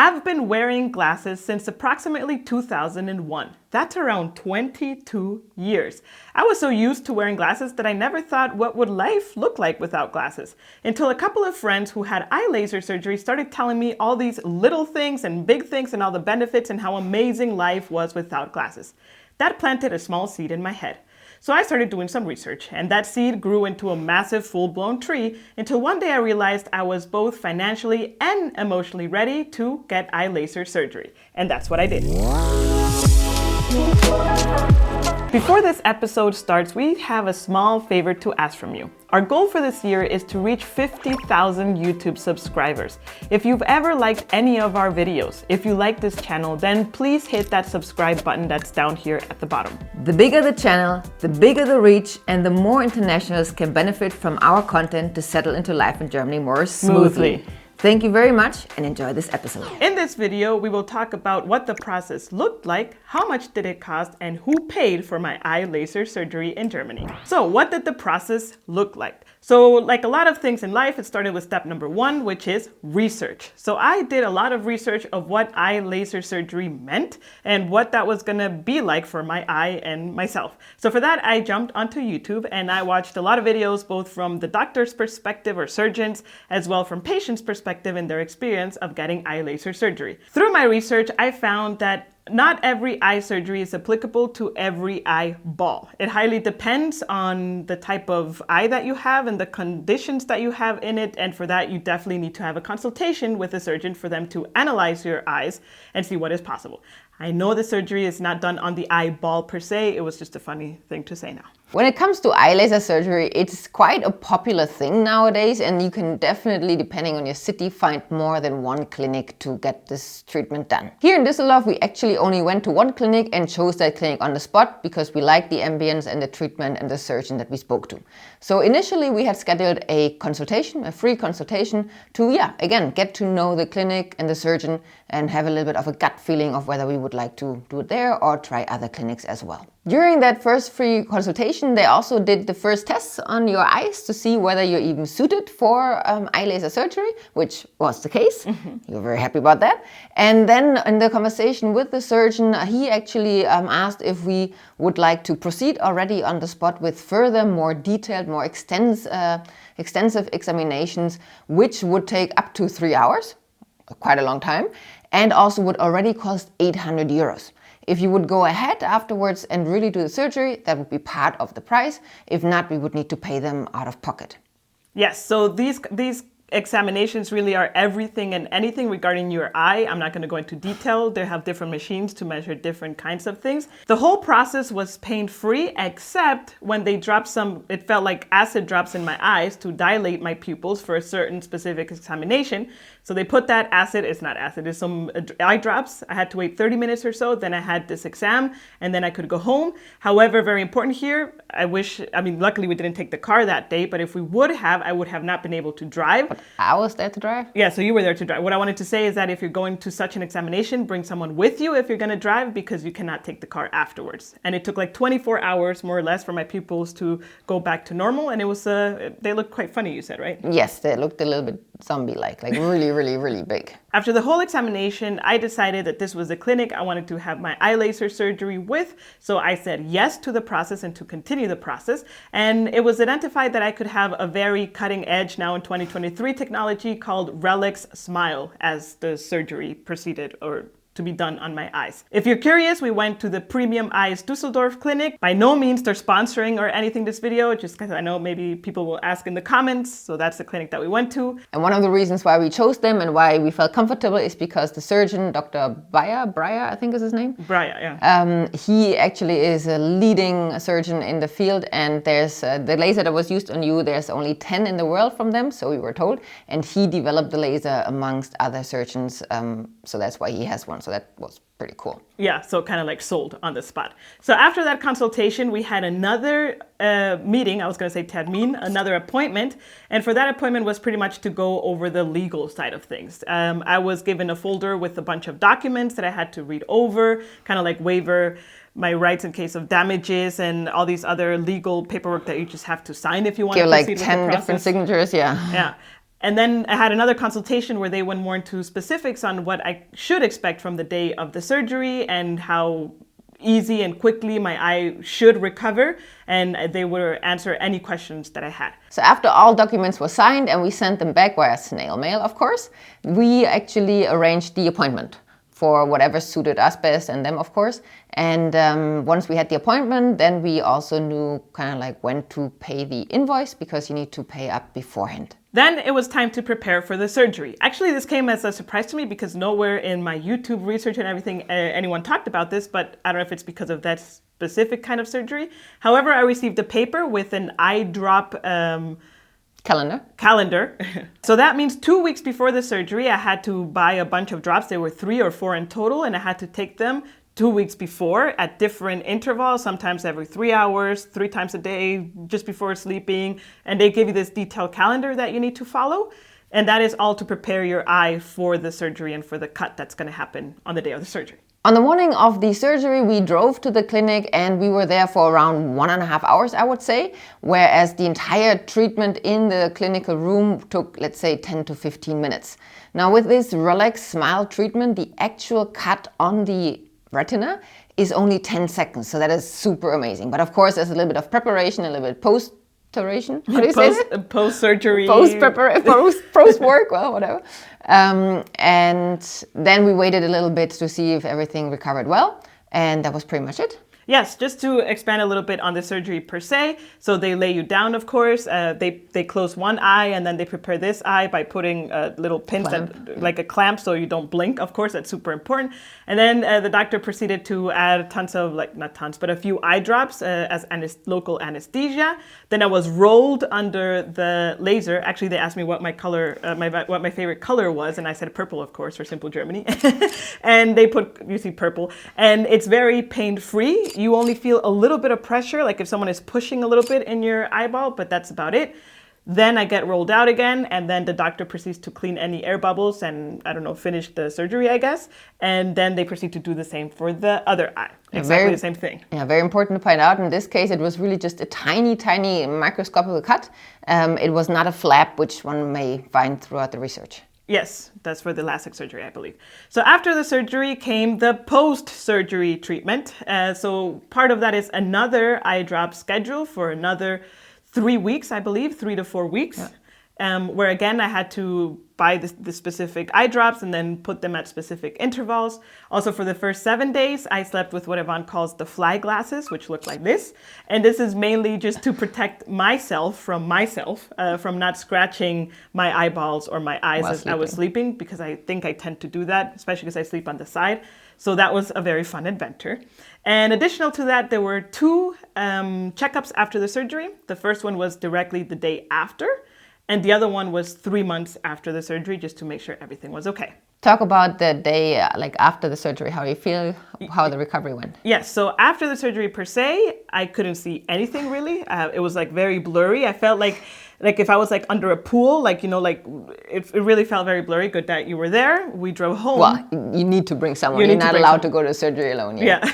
I've been wearing glasses since approximately 2001. That's around 22 years. I was so used to wearing glasses that I never thought what would life look like without glasses. Until a couple of friends who had eye laser surgery started telling me all these little things and big things and all the benefits and how amazing life was without glasses. That planted a small seed in my head. So I started doing some research, and that seed grew into a massive full-blown tree until one day I realized I was both financially and emotionally ready to get eye laser surgery. And that's what I did. Before this episode starts, we have a small favor to ask from you. Our goal for this year is to reach 50,000 YouTube subscribers. If you've ever liked any of our videos, if you like this channel, then please hit that subscribe button that's down here at the bottom. The bigger the channel, the bigger the reach, and the more internationals can benefit from our content to settle into life in Germany more smoothly. Thank you very much and enjoy this episode. In this video, we will talk about what the process looked like, how much did it cost, and who paid for my eye laser surgery in Germany. So what did the process look like? So like a lot of things in life, it started with step number one, which is research. So I did a lot of research of what eye laser surgery meant and what that was gonna be like for my eye and myself. So for that, I jumped onto YouTube and I watched a lot of videos, both from the doctor's perspective or surgeons, as well from patients' perspective and their experience of getting eye laser surgery. Through my research, I found that not every eye surgery is applicable to every eyeball. It highly depends on the type of eye that you have and the conditions that you have in it. And for that, you definitely need to have a consultation with a surgeon for them to analyze your eyes and see what is possible. I know the surgery is not done on the eyeball per se. It was just a funny thing to say now. When it comes to eye laser surgery, it's quite a popular thing nowadays, and you can definitely, depending on your city, find more than one clinic to get this treatment done. Here in Düsseldorf, we actually only went to one clinic and chose that clinic on the spot because we liked the ambience and the treatment and the surgeon that we spoke to. So initially we had scheduled a consultation, a free consultation to, again, get to know the clinic and the surgeon and have a little bit of a gut feeling of whether we would like to do it there or try other clinics as well. During that first free consultation, they also did the first tests on your eyes to see whether you're even suited for eye laser surgery, which was the case. You're very happy about that. And then in the conversation with the surgeon, he actually asked if we would like to proceed already on the spot with further, more detailed, more extensive examinations, which would take up to 3 hours, quite a long time, and also would already cost 800 euros. If you would go ahead afterwards and really do the surgery, that would be part of the price. If not, we would need to pay them out of pocket. Yes, so these examinations really are everything and anything regarding your eye. I'm not going to go into detail. They have different machines to measure different kinds of things. The whole process was pain-free, except when they dropped it felt like acid drops in my eyes to dilate my pupils for a certain specific examination. So they put that acid, it's not acid, it's some eye drops. I had to wait 30 minutes or so, then I had this exam, and then I could go home. However, very important here, luckily we didn't take the car that day, but if we would have, I would have not been able to drive. But I was there to drive? Yeah, so you were there to drive. What I wanted to say is that if you're going to such an examination, bring someone with you if you're gonna drive, because you cannot take the car afterwards. And it took like 24 hours, more or less, for my pupils to go back to normal, and it was, they looked quite funny, you said, right? Yes, they looked a little bit zombie-like, like really big. After the whole examination, I decided that this was the clinic I wanted to have my eye laser surgery with. So I said yes to the process and to continue the process. And it was identified that I could have a very cutting edge now in 2023 technology called Relics Smile as the surgery proceeded or to be done on my eyes. If you're curious, we went to the Premium Eyes Düsseldorf clinic. By no means they're sponsoring or anything this video, just because I know maybe people will ask in the comments. So that's the clinic that we went to. And one of the reasons why we chose them and why we felt comfortable is because the surgeon, Dr. Breyer, I think is his name. Breyer, yeah. He actually is a leading surgeon in the field, and there's the laser that was used on you, there's only 10 in the world from them, so we were told. And he developed the laser amongst other surgeons, so that's why he has one. So that was pretty cool. Yeah, so kind of like sold on the spot. So after that consultation, we had another meeting, I was going to say termin, another appointment. And for that appointment was pretty much to go over the legal side of things. I was given a folder with a bunch of documents that I had to read over, kind of like waiver my rights in case of damages and all these other legal paperwork that you just have to sign if you want to proceed with the process. Give like 10 different signatures, yeah. Yeah. And then I had another consultation where they went more into specifics on what I should expect from the day of the surgery and how easy and quickly my eye should recover, and they would answer any questions that I had. So after all documents were signed and we sent them back via snail mail, of course, we actually arranged the appointment for whatever suited us best and them, of course. And once we had the appointment, then we also knew kind of like when to pay the invoice, because you need to pay up beforehand. Then it was time to prepare for the surgery. Actually, this came as a surprise to me because nowhere in my YouTube research and everything anyone talked about this, but I don't know if it's because of that specific kind of surgery. However, I received a paper with an eye drop calendar. So that means 2 weeks before the surgery, I had to buy a bunch of drops. There were 3 or 4 in total, and I had to take them 2 weeks before at different intervals, sometimes every 3 hours, 3 times a day, just before sleeping. And they give you this detailed calendar that you need to follow. And that is all to prepare your eye for the surgery and for the cut that's going to happen on the day of the surgery. On the morning of the surgery, we drove to the clinic and we were there for around 1.5 hours, I would say, whereas the entire treatment in the clinical room took, let's say, 10 to 15 minutes. Now, with this Relax Smile treatment, the actual cut on the retina is only 10 seconds, so that is super amazing. But of course, there's a little bit of preparation, a little bit post-preparation. How do you say that? Post-surgery. Post-work, well, whatever. And then we waited a little bit to see if everything recovered well, and that was pretty much it. Yes, just to expand a little bit on the surgery per se. So they lay you down, of course. They close one eye and then they prepare this eye by putting little pins like a clamp so you don't blink. Of course, that's super important. And then the doctor proceeded to add tons of, not tons, but a few eye drops as local anesthesia. Then I was rolled under the laser. Actually, they asked me what my color, what my favorite color was, and I said purple, of course, for simple Germany. And they put, you see, purple, and it's very pain-free. You only feel a little bit of pressure, like if someone is pushing a little bit in your eyeball, but that's about it. Then I get rolled out again, and then the doctor proceeds to clean any air bubbles and, I don't know, finish the surgery, I guess. And then they proceed to do the same for the other eye. Exactly the same thing. Yeah, very important to point out. In this case, it was really just a tiny, tiny microscopic cut. It was not a flap, which one may find throughout the research. Yes, that's for the LASIK surgery, I believe. So after the surgery came the post-surgery treatment. So part of that is another eye drop schedule for another 3 weeks, I believe, 3 to 4 weeks. Yeah. Where again, I had to buy the specific eye drops and then put them at specific intervals. Also for the first 7 days, I slept with what Yvonne calls the fly glasses, which look like this. And this is mainly just to protect myself, from not scratching my eyeballs or my eyes as I was sleeping, because I think I tend to do that, especially because I sleep on the side. So that was a very fun adventure. And additional to that, there were 2 checkups after the surgery. The first one was directly the day after. And the other one was 3 months after the surgery, just to make sure everything was okay. Talk about the day after the surgery, how you feel, how the recovery went. Yes, so after the surgery per se, I couldn't see anything really. It was very blurry. I felt like if I was under a pool, it really felt very blurry. Good that you were there. We drove home. Well, you need to bring someone. You're not allowed to go to surgery alone. Yeah.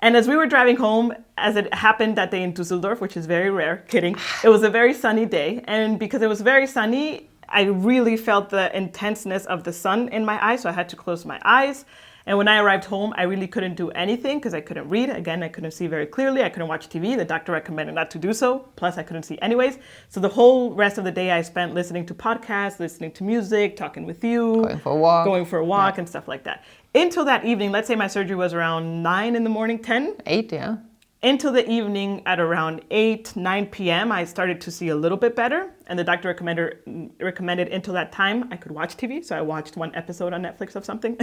And as we were driving home, as it happened that day in Dusseldorf, which is very rare, kidding, it was a very sunny day. And because it was very sunny, I really felt the intenseness of the sun in my eyes, so I had to close my eyes. And when I arrived home, I really couldn't do anything because I couldn't read. Again, I couldn't see very clearly. I couldn't watch TV. The doctor recommended not to do so. Plus, I couldn't see anyways. So the whole rest of the day I spent listening to podcasts, listening to music, talking with you. Going for a walk and stuff like that. Until that evening, let's say my surgery was around 9 in the morning, 10? 8, yeah. Until the evening at around 8, 9 p.m., I started to see a little bit better. And the doctor recommended until that time I could watch TV. So I watched 1 episode on Netflix of something.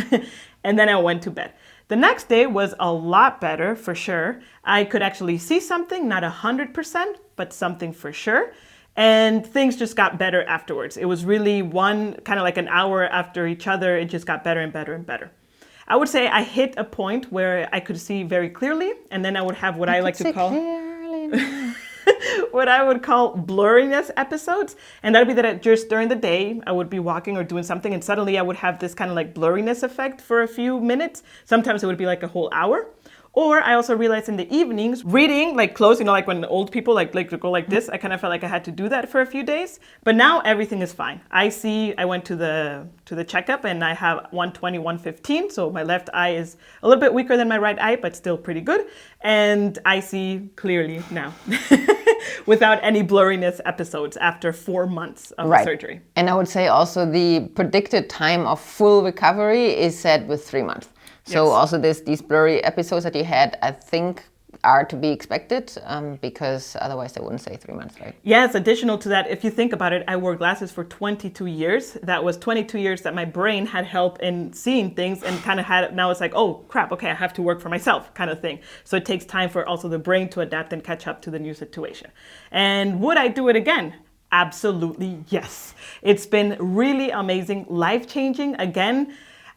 And then I went to bed. The next day was a lot better, for sure. I could actually see something, not 100%, but something for sure. And things just got better afterwards. It was really one, kind of like an hour after each other, it just got better and better and better. I would say I hit a point where I could see very clearly, and then I would have what I like to call what I would call blurriness episodes. And that would be that just during the day, I would be walking or doing something, and suddenly I would have this kind of blurriness effect for a few minutes. Sometimes it would be like a whole hour. Or I also realized in the evenings, reading like close, like when old people like to go like this, I kind of felt like I had to do that for a few days. But now everything is fine. I went to the checkup and I have 120, 115. So my left eye is a little bit weaker than my right eye, but still pretty good. And I see clearly now without any blurriness episodes after 4 months of the surgery. And I would say also the predicted time of full recovery is set with 3 months. So also these blurry episodes that you had, I think are to be expected because otherwise they wouldn't say 3 months, right? Yes, additional to that, if you think about it, I wore glasses for 22 years. That was 22 years that my brain had help in seeing things and kind of now it's like, oh crap, okay, I have to work for myself kind of thing. So it takes time for also the brain to adapt and catch up to the new situation. And would I do it again? Absolutely yes. It's been really amazing, life-changing. Again,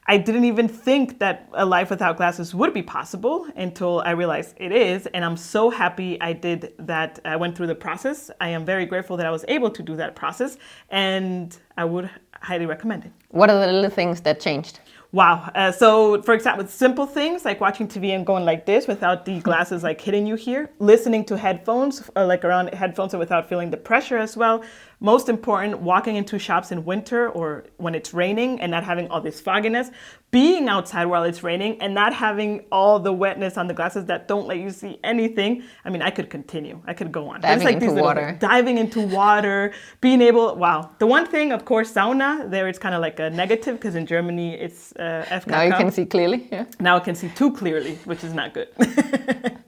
I didn't even think that a life without glasses would be possible until I realized it is. And I'm so happy I did that. I went through the process. I am very grateful that I was able to do that process. And I would highly recommend it. What are the little things that changed? Wow. So for example, simple things like watching TV and going like this without the glasses like hitting you here, listening to headphones, like around headphones and without feeling the pressure as well. Most important, walking into shops in winter or when it's raining and not having all this fogginess, being outside while it's raining and not having all the wetness on the glasses that don't let you see anything. I mean, I could continue. I could go on. Diving into water. Diving into water, being able, wow. The one thing, of course, sauna, there it's kind of like a negative because in Germany it's FKK. Now you can see clearly. Yeah. Now I can see too clearly, which is not good.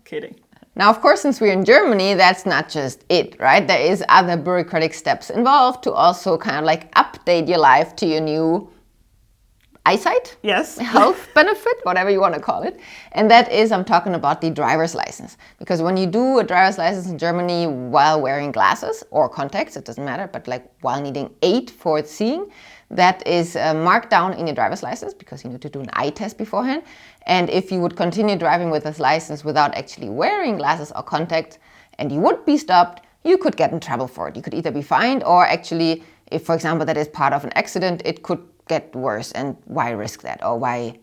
Kidding. Now, of course, since we're in Germany, that's not just it, right? There is other bureaucratic steps involved to also kind of like update your life to your new eyesight, yes, health benefit, whatever you want to call it. And that is, I'm talking about the driver's license. Because when you do a driver's license in Germany while wearing glasses or contacts, it doesn't matter, but like while needing aid for seeing, that is marked down in your driver's license because you need to do an eye test beforehand. And if you would continue driving with this license without actually wearing glasses or contacts and you would be stopped, you could get in trouble for it. You could either be fined or actually, if for example that is part of an accident, it could get worse. And why risk that? Or why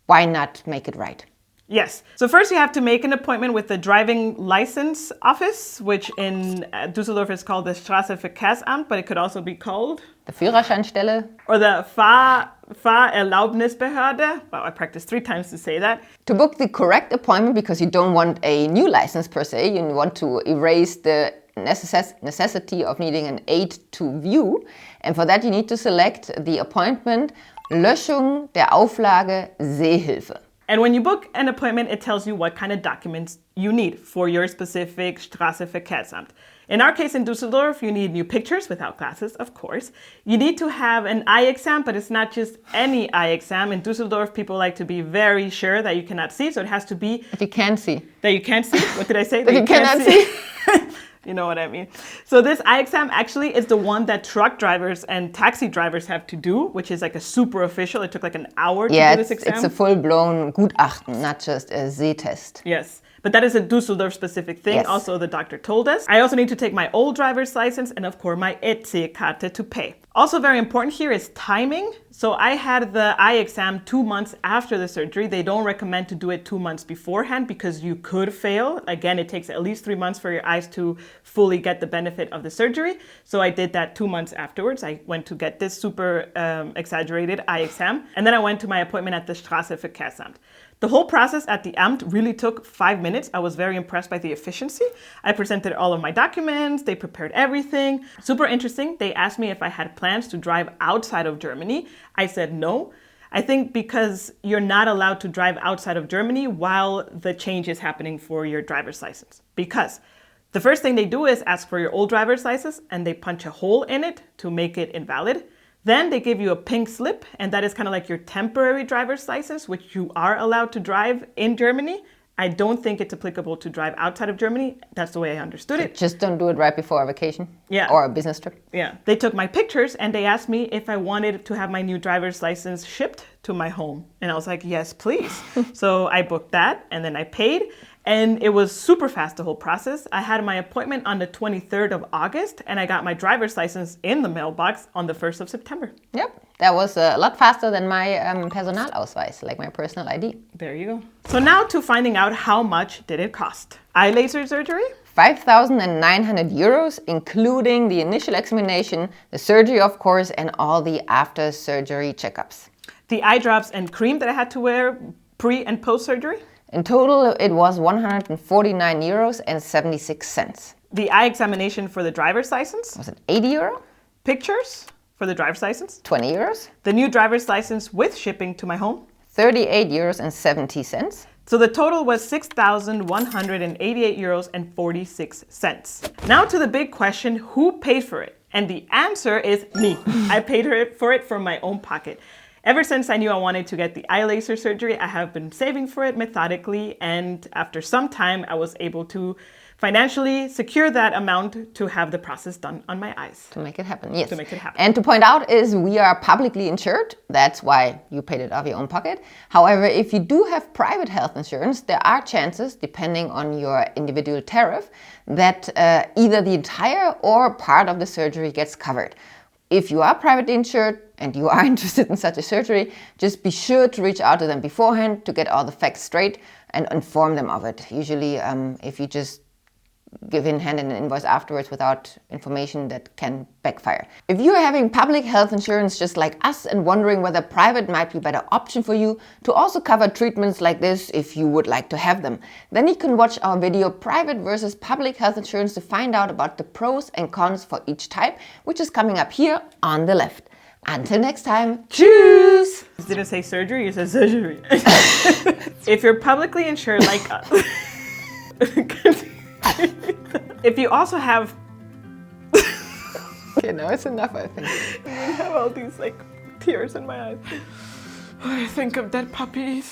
not make it right? Yes. So first you have to make an appointment with the driving license office, which in Düsseldorf is called the Straßenverkehrsamt, but it could also be called the Führerscheinstelle or the Fahrerlaubnisbehörde. Wow, I practiced 3 times to say that. To book the correct appointment, because you don't want a new license per se, you want to erase the necessity of needing an aid to view. And for that you need to select the appointment Löschung der Auflage Sehhilfe. And when you book an appointment, it tells you what kind of documents you need for your specific Straßenverkehrsamt. In our case in Düsseldorf, you need new pictures without glasses, of course. You need to have an eye exam, but it's not just any eye exam. In Düsseldorf, people like to be very sure that you cannot see, so it has to be... That you can see. That you can't see? What did I say? That you cannot see. You know what I mean. So this eye exam actually is the one that truck drivers and taxi drivers have to do, which is like a super official. It took like an hour to do this exam. It's a full-blown Gutachten, not just a Sehtest. Yes. But that is a Düsseldorf specific thing. Yes. Also, the doctor told us. I also need to take my old driver's license and of course my EC-Karte to pay. Also very important here is timing. So I had the eye exam 2 months after the surgery. They don't recommend to do it 2 months beforehand because you could fail. Again, it takes at least 3 months for your eyes to fully get the benefit of the surgery. So I did that 2 months afterwards. I went to get this super exaggerated eye exam. And then I went to my appointment at the Straßenverkehrsamt. The whole process at the Amt really took 5 minutes. I was very impressed by the efficiency. I presented all of my documents. They prepared everything. Super interesting. They asked me if I had plans to drive outside of Germany. I said no. I think because you're not allowed to drive outside of Germany while the change is happening for your driver's license. Because the first thing they do is ask for your old driver's license and they punch a hole in it to make it invalid. Then they give you a pink slip, and that is kind of like your temporary driver's license, which you are allowed to drive in Germany. I don't think it's applicable to drive outside of Germany. That's the way I understood it. Just don't do it right before a vacation. Yeah. Or a business trip. Yeah. They took my pictures and they asked me if I wanted to have my new driver's license shipped to my home. And I was like, yes, please. So I booked that and then I paid. And it was super fast, the whole process. I had my appointment on the 23rd of August, and I got my driver's license in the mailbox on the 1st of September. Yep, that was a lot faster than my Personalausweis, like my personal ID. There you go. So now to finding out how much did it cost. Eye laser surgery? 5,900 euros, including the initial examination, the surgery, of course, and all the after-surgery checkups. The eye drops and cream that I had to wear pre and post surgery? In total, it was 149 euros and 76 cents. The eye examination for the driver's license? Was it 80 euro? Pictures for the driver's license? 20 euros. The new driver's license with shipping to my home? 38 euros and 70 cents. So the total was 6,188 euros and 46 cents. Now to the big question, who paid for it? And the answer is me. I paid for it from my own pocket. Ever since I knew I wanted to get the eye laser surgery, I have been saving for it methodically, and after some time, I was able to financially secure that amount to have the process done on my eyes. To make it happen, yes. To make it happen. And to point out is we are publicly insured. That's why you paid it out of your own pocket. However, if you do have private health insurance, there are chances, depending on your individual tariff, that either the entire or part of the surgery gets covered. If you are privately insured and you are interested in such a surgery, just be sure to reach out to them beforehand to get all the facts straight and inform them of it. Usually, if you just hand in an invoice afterwards without information, that can backfire. If you're having public health insurance just like us and wondering whether private might be a better option for you to also cover treatments like this if you would like to have them, then you can watch our video Private versus Public Health Insurance to find out about the pros and cons for each type, which is coming up here on the left. Until next time, tschüss! Did it say surgery? You said surgery. If you're publicly insured like us, if you also have... Okay, now it's enough, I think. I have all these like tears in my eyes. I think of dead puppies.